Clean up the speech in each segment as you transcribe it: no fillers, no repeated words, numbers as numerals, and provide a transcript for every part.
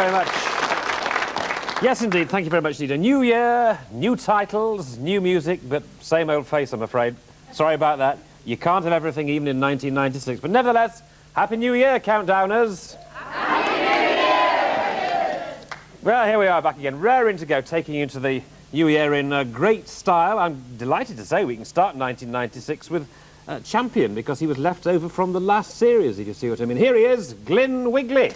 very much. Yes, indeed. Thank you very much indeed. A new year, new titles, new music, but same old face, I'm afraid. Sorry about that. You can't have everything even in 1996. But nevertheless, Happy New Year, Countdowners. Happy New Year! Well, here we are back again, raring to go, taking you to the new year in great style. I'm delighted to say we can start 1996 with Champion, because he was left over from the last series, if you see what I mean. Here he is, Glyn Wigley.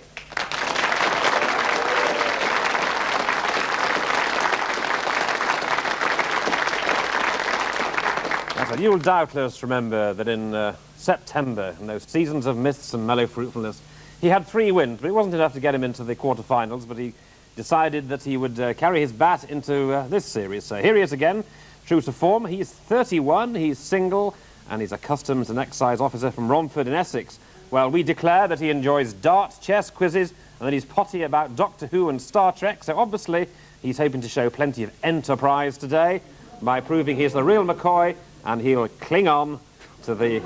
Well, you'll doubtless remember that in September, in those seasons of mists and mellow fruitfulness, he had 3 wins, but it wasn't enough to get him into the quarter-finals, but he decided that he would carry his bat into this series. So here he is again, true to form. He's 31, he's single, and he's a customs and excise officer from Romford in Essex. Well, we declare that he enjoys dart, chess, quizzes, and that he's potty about Doctor Who and Star Trek, so obviously he's hoping to show plenty of enterprise today by proving he's the real McCoy, and he'll cling on to the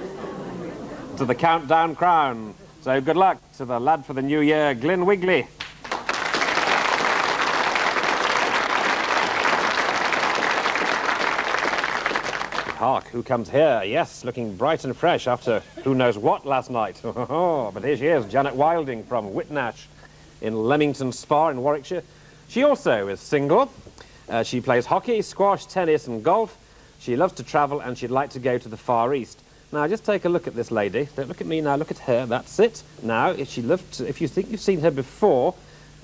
countdown crown. So good luck to the lad for the new year, Glyn Wigley. Hark, who comes here? Yes, looking bright and fresh after who knows what last night. But here she is, Janet Wilding from Whitnash in Leamington Spa in Warwickshire. She also is single. She plays hockey, squash, tennis and golf. She loves to travel and she'd like to go to the Far East. Now, just take a look at this lady. Don't look at me now, look at her. That's it. Now, if you think you've seen her before,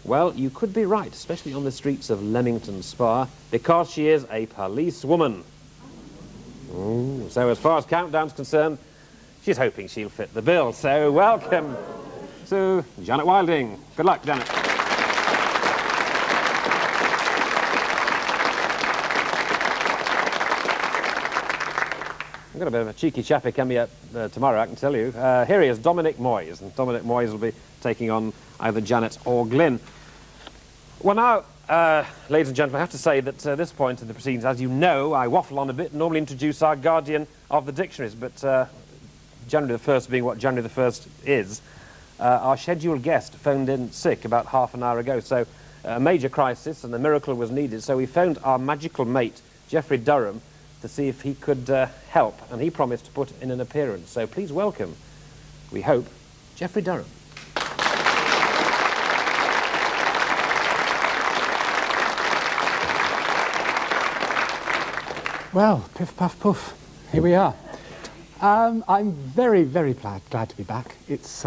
well, you could be right, especially on the streets of Leamington Spa, because she is a policewoman. So as far as Countdown's concerned, she's hoping she'll fit the bill. So welcome to Janet Wilding. Good luck, Janet. I've got a bit of a cheeky chappie coming up tomorrow, I can tell you. Here he is, Dominic Moyes, and Dominic Moyes will be taking on either Janet or Glyn. Well, now, ladies and gentlemen, I have to say that at this point in the proceedings, as you know, I waffle on a bit, normally introduce our guardian of the dictionaries, but January the 1st being what January the 1st is, our scheduled guest phoned in sick about half an hour ago, so a major crisis and a miracle was needed, so we phoned our magical mate, Geoffrey Durham, to see if he could help, and he promised to put in an appearance. So please welcome, we hope, Geoffrey Durham. Well, piff, puff, poof, here we are. I'm very, very glad to be back. It's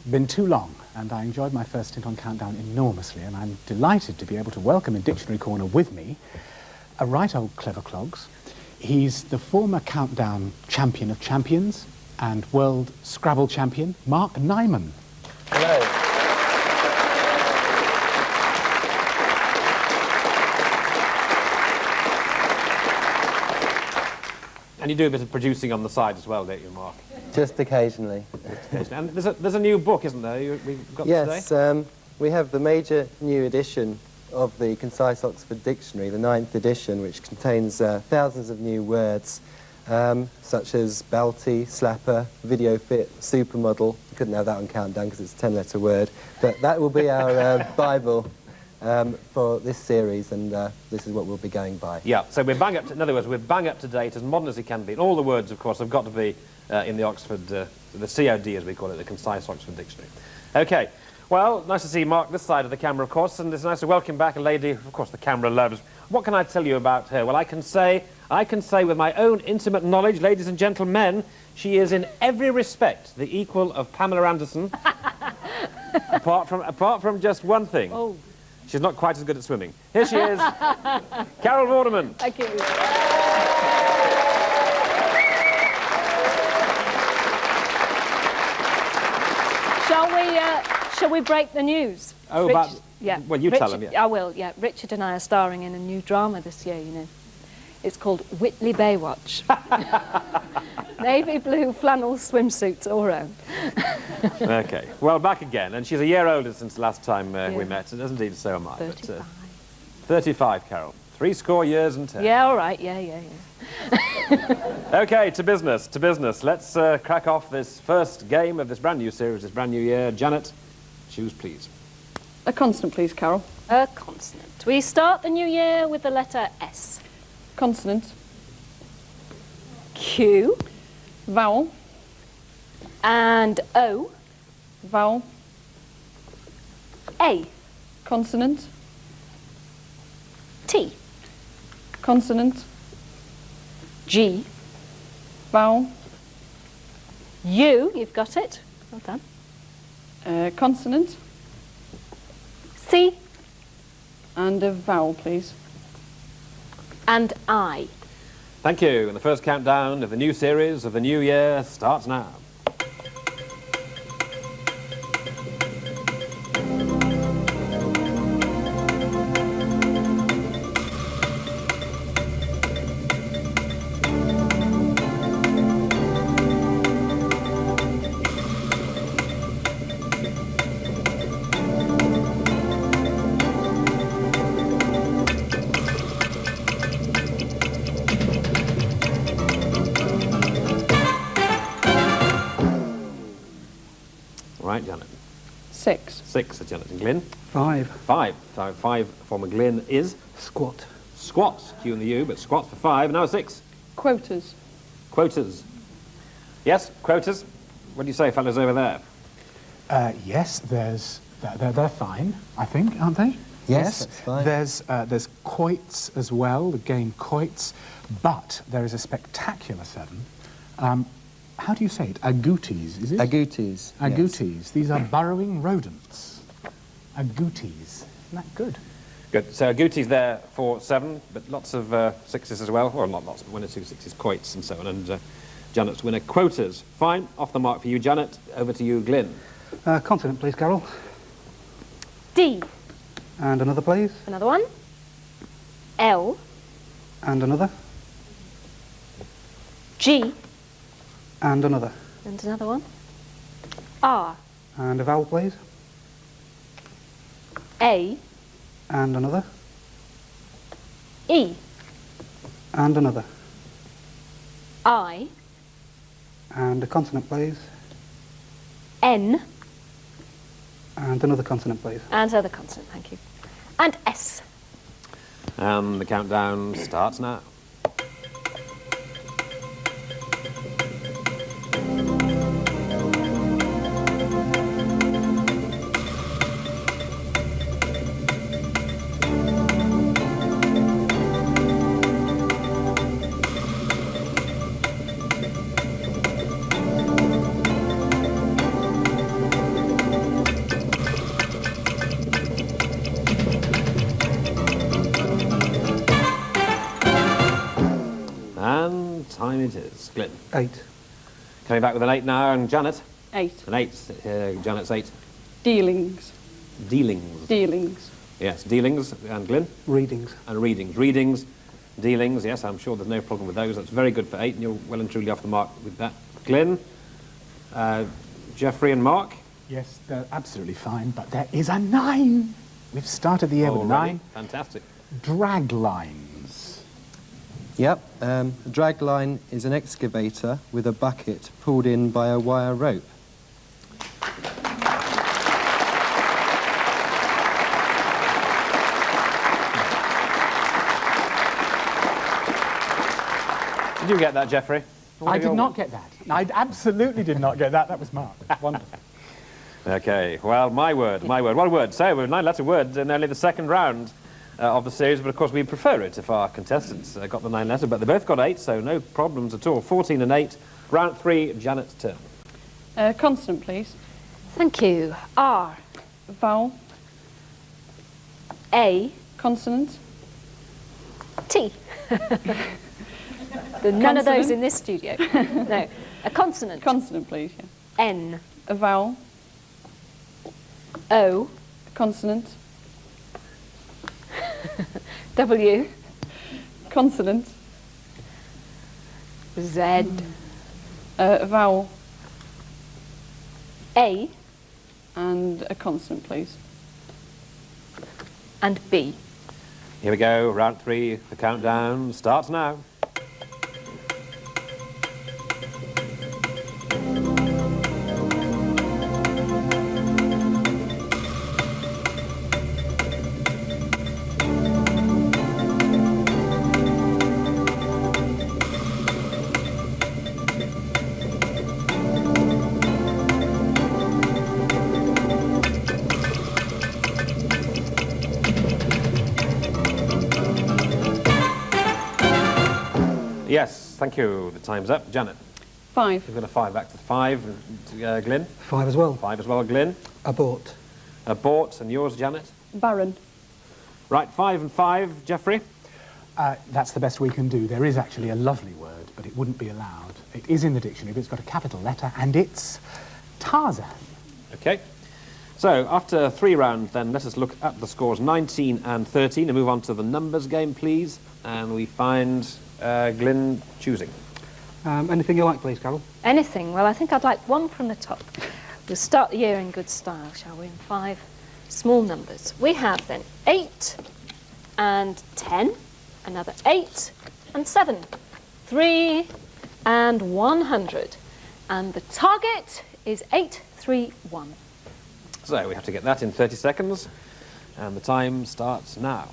been too long, and I enjoyed my first stint on Countdown enormously, and I'm delighted to be able to welcome in Dictionary Corner with me a right old clever clogs. He's the former Countdown champion of champions and world Scrabble champion, Mark Nyman. Hello. And you do a bit of producing on the side as well, don't you, Mark? Just occasionally. And there's a new book, isn't there? We've got yes, today? We have the major new edition of the Concise Oxford Dictionary, the 9th edition, which contains thousands of new words, such as belty, slapper, video fit, supermodel. You couldn't have that on Countdown because it's a 10-letter word, but that will be our Bible for this series, and this is what we'll be going by. Yeah, so we're bang up to, in other words, we're bang up to date, as modern as it can be. And all the words, of course, have got to be in the Oxford, the COD, as we call it, the Concise Oxford Dictionary. OK. Well, nice to see Mark this side of the camera, of course, and it's nice to welcome back a lady, of course, the camera loves. What can I tell you about her? Well, I can say with my own intimate knowledge, ladies and gentlemen, she is in every respect the equal of Pamela Anderson, apart from just one thing. Oh. She's not quite as good at swimming. Here she is, Carol Vorderman. Thank you. Shall we break the news? Oh, well, you tell them, yeah. I will, yeah. Richard and I are starring in a new drama this year, you know. It's called Whitley Baywatch. Navy blue flannel swimsuits all round. OK. Well, back again, and she's a year older since the last time we met, and indeed so am I. 35. But, 35, Carol. 70 years and 10. Yeah, all right, yeah. OK, to business, to business. Let's crack off this first game of this brand new series, this brand new year. Janet, choose, please. A consonant, please, Carol. A consonant. We start the new year with the letter S. Consonant. Q. Vowel. And O. Vowel. A. Consonant. T. Consonant. G. Vowel. U. You've got it. Well done. Consonant. C. And a vowel, please. And I. Thank you. And the first countdown of the new series of the new year starts now. Right, Janet. 6. 6 for Janet and Glyn. 5. 5. So 5 for McGlynn is Squat. squat. Q and the U, but squat for 5. Now 6. Quotas. Quotas. Yes, quotas. What do you say, fellas, over there? Yes, they're fine, I think, aren't they? Yes, that's fine. There's quoits as well, the game quoits, but there is a spectacular 7. How do you say it? Agoutis, is it? Agoutis. Agoutis. Yes. These are burrowing rodents. Agoutis. Isn't that good? Good. So Agoutis there for 7, but lots of 6s as well. Or not lots, but 1 or 2 6s, quoits and so on. And Janet's winner, quotas. Fine. Off the mark for you, Janet. Over to you, Glyn. Consonant, please, Carol. D. And another, please. Another one. L. And another. G. And another. And another one. R. And a vowel, please. A. And another. E. And another. I. And a consonant, please. N. And another consonant, please. And another consonant, thank you. And S. And the countdown starts now. And time it is. Glyn. 8. Coming back with an 8 now, and Janet. 8. An 8. Janet's 8. Dealings. Dealings. Dealings. Yes, dealings. And Glyn? Readings. And readings. Readings, dealings, yes, I'm sure there's no problem with those. That's very good for 8, and you're well and truly off the mark with that. Glyn, Geoffrey and Mark? Yes, they're absolutely fine, but there is a 9. We've started the year with a Already? 9. Fantastic. Drag lines. Yep. A drag line is an excavator with a bucket pulled in by a wire rope. Did you get that, Geoffrey? I did not get that. I absolutely did not get that. That was Mark. Wonderful. Okay, well, my word. One word. So, we're 9-letter word in only the second round of the series, but of course we prefer it if our contestants got the 9-letter, but they both got 8, so no problems at all. 14 and 8. Round 3, Janet's turn. Consonant, please. Thank you. R. Vowel. A. Consonant. T. There are none of those in this studio. No. A consonant. Consonant, please. Yeah. N. A vowel. O. A consonant. W. Consonant. Z. A vowel. A. And a consonant, please. And B. Here we go, round 3. The countdown starts now. Yes, thank you. The time's up. Janet, 5. we've got a 5 back to 5. Glyn? 5 as well. 5 as well. Glyn? Abort. Abort. And yours, Janet? Barren. Right, 5 and 5. Jeffrey? That's the best we can do. There is actually a lovely word, but it wouldn't be allowed. It is in the dictionary, but it's got a capital letter, and it's Tarzan. Okay. So, after 3 rounds, then, let us look at the scores 19 and 13 and move on to the numbers game, please. And we find Glyn choosing. Anything you like, please, Carol? Anything? Well, I think I'd like one from the top. We'll start the year in good style, shall we? In 5 small numbers. We have then 8 and 10, another 8 and 7, 3 and 100. And the target is 831. So, we have to get that in 30 seconds. And the time starts now.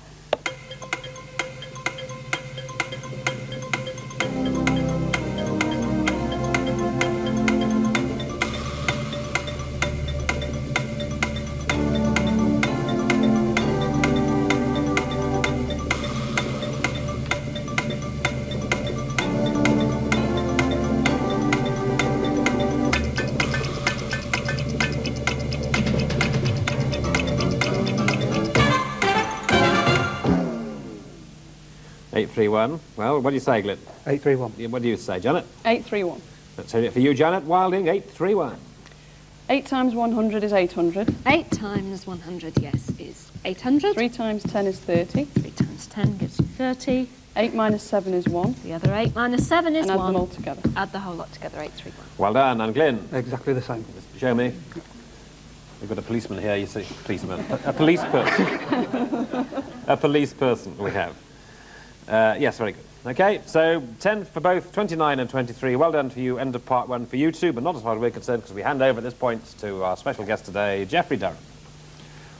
Eight, 3, 1. Well, what do you say, Glyn? 831. What do you say, Janet? 831. Let's hear it for you, Janet. Wilding, 831. 8 times 100 is 800. 8 times 100, yes, is 800. 3 times 10 is 30. 3 times 10 gives you 30. 8 minus 7 is 1. The other 8 minus 7 is And 1. add them all together. Add the whole lot together, 831. Well done. And Glyn? Exactly the same. Show me. We've got a policeman here, you see. Policeman. A police person. A police person we have. Yes, very good. Okay, so 10 for both, 29 and 23. Well done for you. End of part 1 for you two, but not as far as we're concerned, because we hand over at this point to our special guest today, Jeffrey Durham.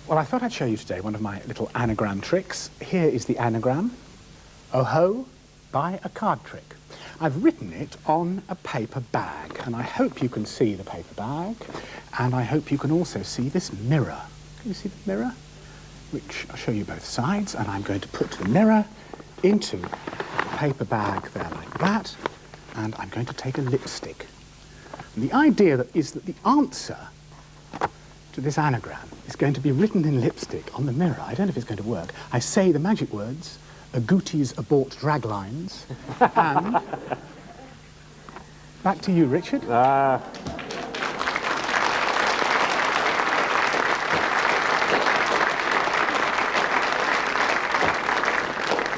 Well, I thought I'd show you today one of my little anagram tricks. Here is the anagram. Oh-ho, buy a card trick. I've written it on a paper bag, and I hope you can see the paper bag, and I hope you can also see this mirror. Can you see the mirror? Which I'll show you both sides, and I'm going to put the mirror into the paper bag there like that, and I'm going to take a lipstick. And the idea is that the answer to this anagram is going to be written in lipstick on the mirror. I don't know if it's going to work. I say the magic words, Agoutis abort drag lines, and back to you, Richard.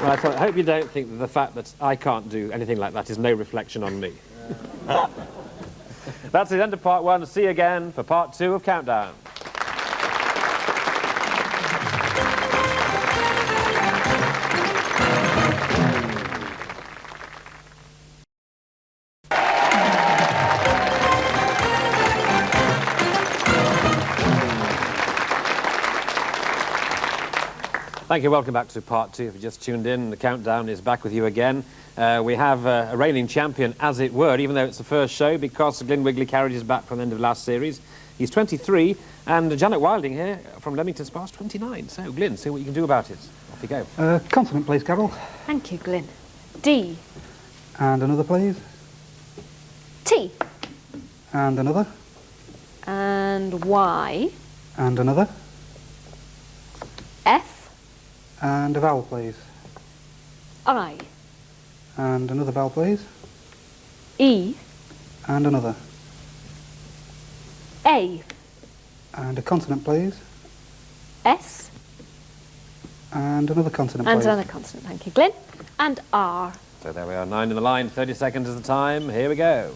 Well, I hope you don't think that the fact that I can't do anything like that is no reflection on me. That's the end of part 1. See you again for part 2 of Countdown. Thank you. Welcome back to part 2. If you just tuned in, the Countdown is back with you again. We have a reigning champion, as it were, even though it's the first show, because Glyn Wigley carried his back from the end of last series. He's 23, and Janet Wilding here from Leamington Spa is 29. So, Glyn, see what you can do about it. Off you go. Consonant, please, Carol. Thank you, Glyn. D. And another, please. T. And another. And Y. And another. F. And a vowel, please. I. And another vowel, please. E. And another. A. And a consonant, please. S. And another consonant, And please. another consonant, thank you, Glyn. And R. So there we are, 9 in the line, 30 seconds is the time. Here we go.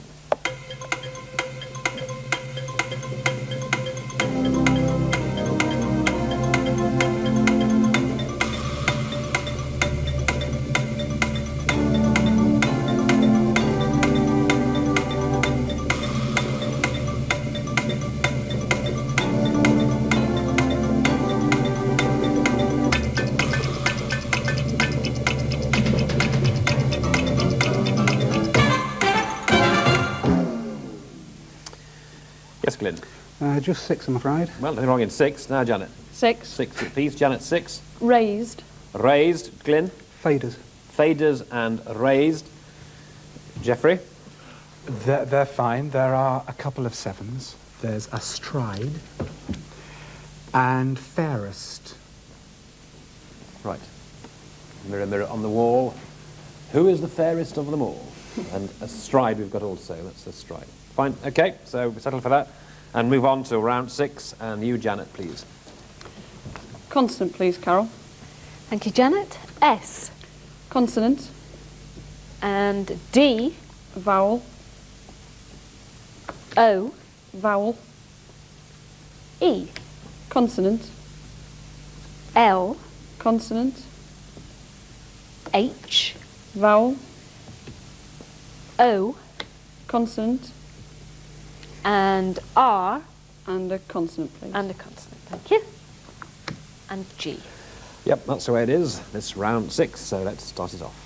Yes, Glyn. Just 6, I'm afraid. Well, nothing wrong in 6. Now, Janet. 6. 6 apiece. Janet, 6. Raised. Raised. Glyn. Faders. Faders and raised. Geoffrey? They're fine. There are a couple of 7s. There's astride and fairest. Right. Mirror, mirror on the wall. Who is the fairest of them all? And astride we've got also. That's astride. Fine. Okay, so we settle for that. And move on to round 6. And you, Janet, please. Consonant, please, Carol. Thank you, Janet. S. Consonant. And D. Vowel. O. Vowel. E. Consonant. L. Consonant. H. Vowel. O. Consonant. And R. And a consonant, please. And a consonant. Thank you. And G. Yep, that's the way it is. This round 6, so let's start it off.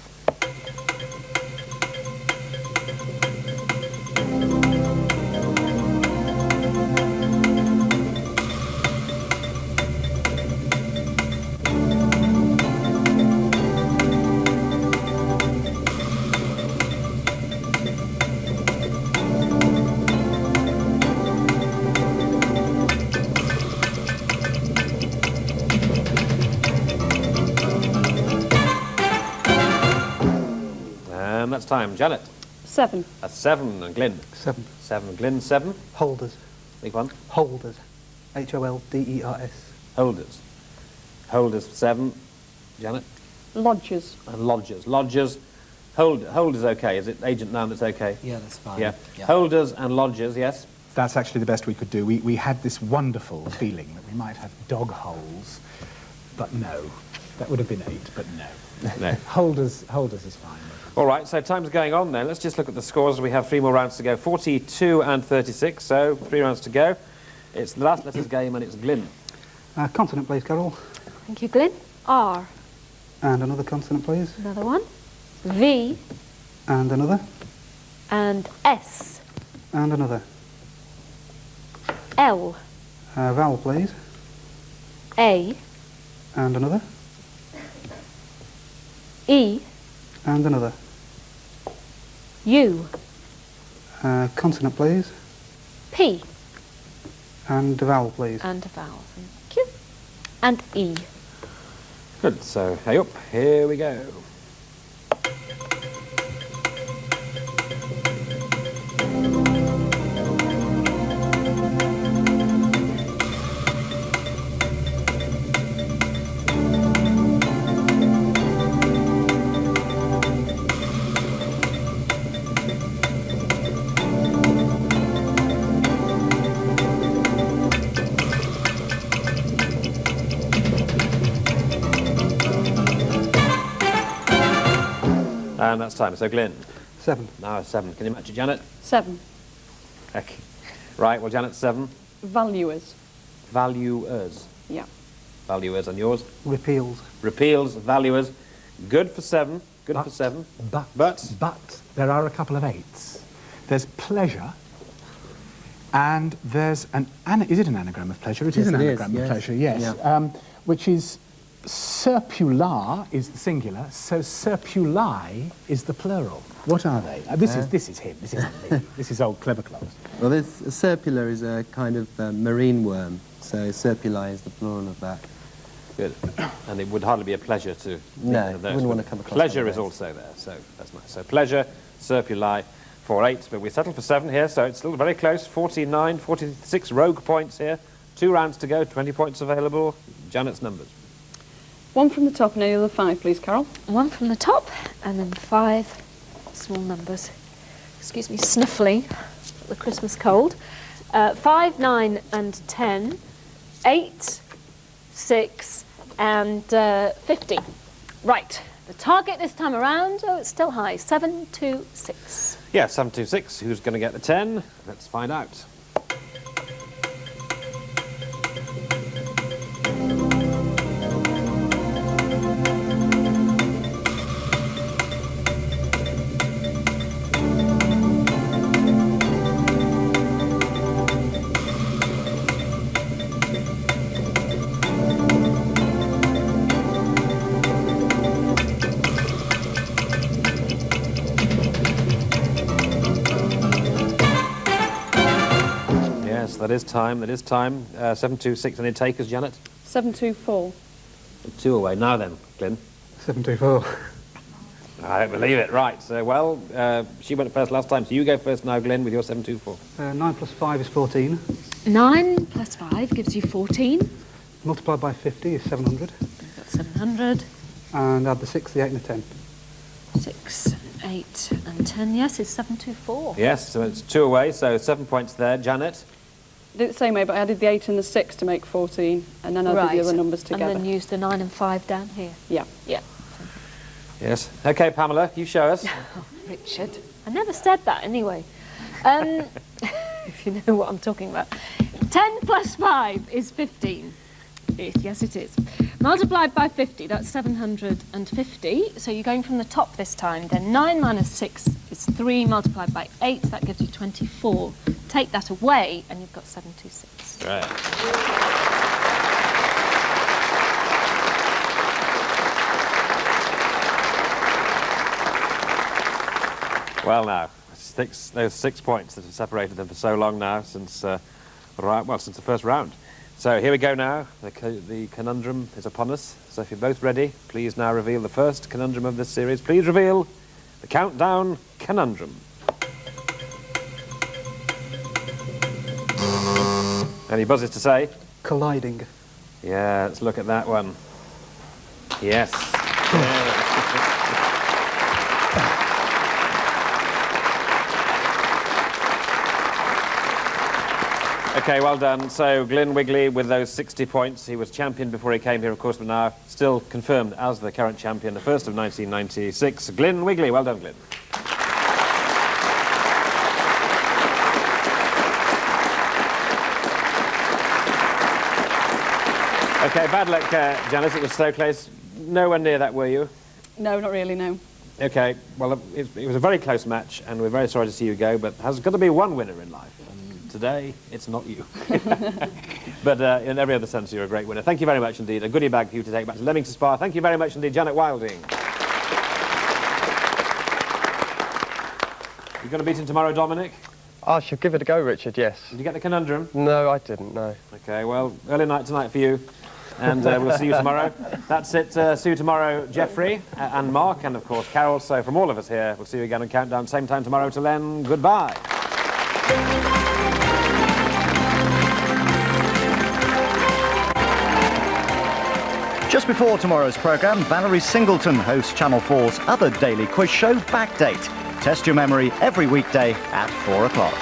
That's time. Janet? 7. A 7. And Glyn? 7. 7. Glyn, 7. Holders. Big one. Holders. Holders. Holders. Holders, 7. Janet? Lodgers. And lodgers. Lodgers. Holders, okay. Is it agent noun that's okay? Yeah, that's fine. Yeah. Holders and lodgers, yes. That's actually the best we could do. We had this wonderful feeling that we might have dog holes, but no. That would have been 8, but no. No. Holders is fine. All right, so time's going on then. Let's just look at the scores. We have 3 more rounds to go. 42 and 36, so 3 rounds to go. It's the last letters game and it's Glyn. Consonant, please, Carol. Thank you, Glyn. R. And another consonant, please. Another one. V. And another. And S. And another. L. Vowel, please. A. And another. E. And another. U. Consonant, please. P. And a vowel, please. And a vowel. Thank you. And E. Good, so hey up, here we go. And that's time. So Glyn, 7. now a 7. Can you match it, Janet? 7. Okay. Right, well, Janet's 7. Valuers. Valuers. Yeah. Valuers, and yours? Repeals. Repeals, valuers. Good for 7. Good for 7. But there are a couple of 8s. There's pleasure, and there's is it an anagram of pleasure? It is Yes, an it anagram is, of yes. pleasure, yes. Yeah. Which is circular is the singular, so circuli is the plural. What are they? This is him. This isn't me. This is old clever Claus. Well, this serpula is a kind of marine worm, so serpuli is the plural of that. Good. And it would hardly be a pleasure to... No, think of those, wouldn't want but to come across pleasure one of is those. also there, so that's nice. So pleasure, serpuli for 8, but we settled for 7 here, so it's still very close. 49, 46 rogue points here. 2 rounds to go, 20 points available. Janet's numbers. 1 from the top and any other 5, please, Carol. 1 from the top, and then 5 small numbers. Excuse me, sniffling, the Christmas cold. 5, 9 and 10, 8, 6 and 50. Right, the target this time around, oh, it's still high, 726. Yeah, 726. Who's going to get the 10? Let's find out. that is time, that is time. 726, any takers, Janet? 724. 2 away. Now then, Glyn. 724. I don't believe it. Right, so, well, she went first last time, so you go first now, Glyn, with your 724. 9 plus 5 is 14. 9 plus 5 gives you 14. Multiplied by 50 is 700. You've got 700. And add the 6, the 8 and the 10. 6, 8 and 10, yes, is 724. Yes, so it's 2 away, so 7 points there. Janet? Did it the same way, but I added the 8 and the 6 to make 14, and then added the other numbers together. And then used the 9 and 5 down here. Yeah. Yeah. Yes. OK, Pamela, you show us. Oh, Richard. I never said that anyway. If you know what I'm talking about. 10 plus 5 is 15. Yes, it is. Multiplied by 50, that's 750. So you're going from the top this time. Then 9 minus 6 is 3 multiplied by 8. That gives you 24. Take that away, and you've got 726. Right. Well, now, those 6 points that have separated them for so long now since, since the first round. So here we go now. The conundrum is upon us. So if you're both ready, please now reveal the first conundrum of this series. Please reveal the countdown conundrum. Any buzzes to say? Colliding. Yeah, let's look at that one. Yes. OK, well done. So, Glyn Wigley with those 60 points. He was champion before he came here, of course, but now still confirmed as the current champion, the first of 1996. Glyn Wigley, well done, Glyn. OK, bad luck, Janice. It was so close. Nowhere near that, were you? No, not really, no. OK, well, it was a very close match, and we're very sorry to see you go, but there's got to be one winner in life. Today, it's not you. But in every other sense, you're a great winner. Thank you very much indeed. A goodie bag for you to take back to Leamington Spa. Thank you very much indeed, Janet Wilding. You going to beat him tomorrow, Dominic? I shall give it a go, Richard, yes. Did you get the conundrum? No, I didn't, no. OK, well, early night tonight for you. And we'll see you tomorrow. That's it. See you tomorrow, Geoffrey and Mark, and, of course, Carol. So from all of us here, we'll see you again on Countdown, same time tomorrow. Till then, goodbye. Just before tomorrow's programme, Valerie Singleton hosts Channel 4's other daily quiz show, Backdate. Test your memory every weekday at 4 o'clock.